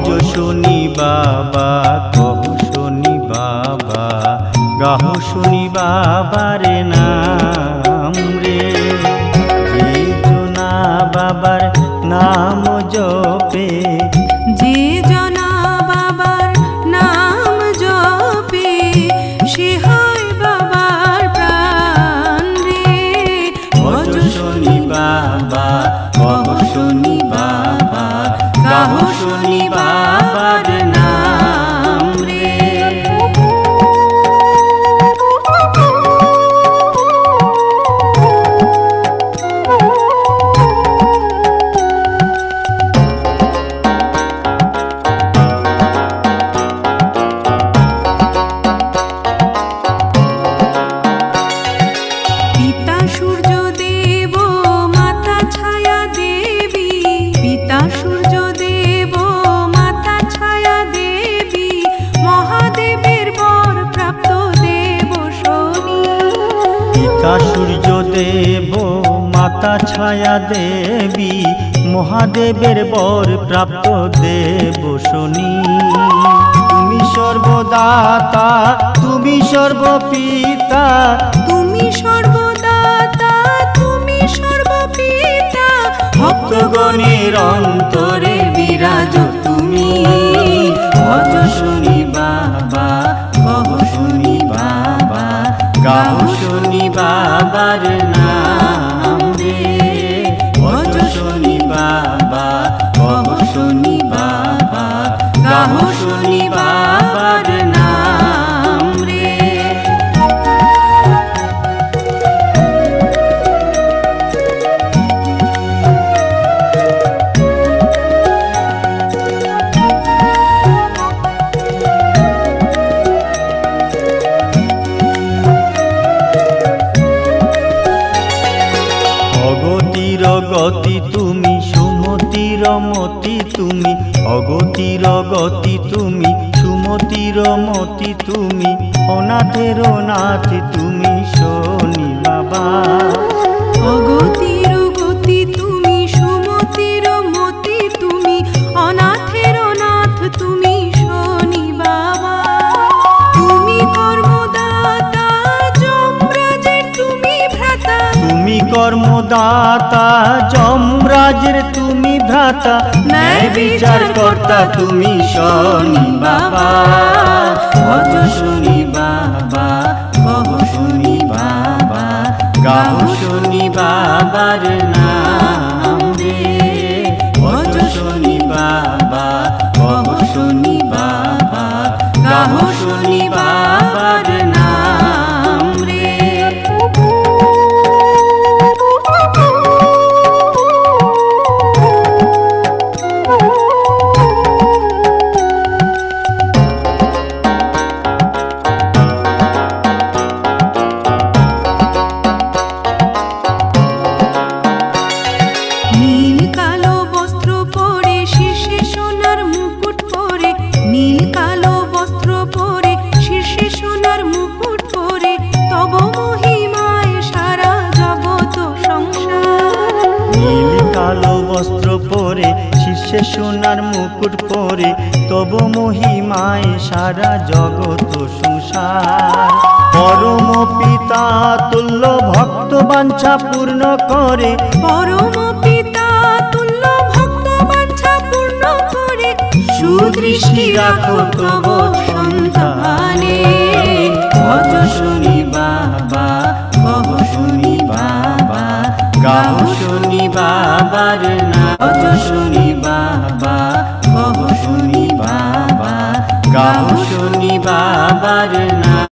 ভজ শুনি বাবা কহ শুনি বাবা গাহ শুনি বাবার নাম রে। যে জনা বাবার নাম জপে, যে জনা বাবার নাম জপে, সে হয় বাবার প্রাণ রে। ভজ শুনি বাবা কহ শুনি বাবা গাহ শুনি বাবার নাম রে। পিতা সূর্য দেব মাতা ছায়া দেবী, পিতা সূর্য দেব মাতা ছায়া দেবী, মহাদেবের বর প্রাপ্ত দেব শনি। পিতা সূর্য দেব মাতা ছায়া দেবী, মহাদেবের বর প্রাপ্ত দেব শনি। তুমি সর্বদাতা তুমি সর্বপিতা, তুমি সর্বদাতা তুমি সর্বপিতা, ভক্তগণের অন্তরে বিরাজ তুমি। ভজ শুনি বাবা কহ শুনি বাবা গাহ শুনি বাবার নাম রে। ভজ শুনি বাবা কহ শুনি বাবা গাহ শুনি বাবার নাম রে। অগতির গতি তুমি সুমতির মতি তুমি, অগতির গতি তুমি সুমতির মতি তুমি, অনাথের নাথ তুমি শনি বাবা। অগতির গতি তুমি সুমতির মতি তুমি, অনাথের নাথ তুমি শনি বাবা। তুমি কর্মদাতা যমরাজের তুমি ভ্রাতা, তুমি কর্মদাতা যমরাজের তুমি ভ্রাতা, ন্যায় বিচার কর্তা তুমি শনি বাবা। ভজ শুনি বাবা কহ শুনি বাবা গাহ শুনি বাবার নাম রে। ভজ শুনি বাবা কহ শুনি বাবা গাহ শুনি বাবার নাম রে। নীল কালো বস্ত্র পরে শীর্ষে সোনার মুকুট পরে, নীল কালো বস্ত্র পরে শীর্ষে সোনার মুকুট পরে, তব মহিমায় সারা জগৎ সংসার। নীল কালো বস্ত্র পরে শীর্ষে সোনার মুকুট পরে, তব মহিমায় সারা জগৎ সংসার। পরম পিতা তুল্য ভক্ত বাঞ্ছা পূর্ণ করে, পরম পিতা তুল্য ভক্ত বাঞ্ছা পূর্ণ করে, সুদৃষ্টি রাখো তব সন্তানে। ভজ শুনি বাবা কহ শুনি বাবা গাহ শুনি বাবার নাম। ভজ শুনি বাবা কহ শুনি বাবা গাহ শুনি বাবার নাম।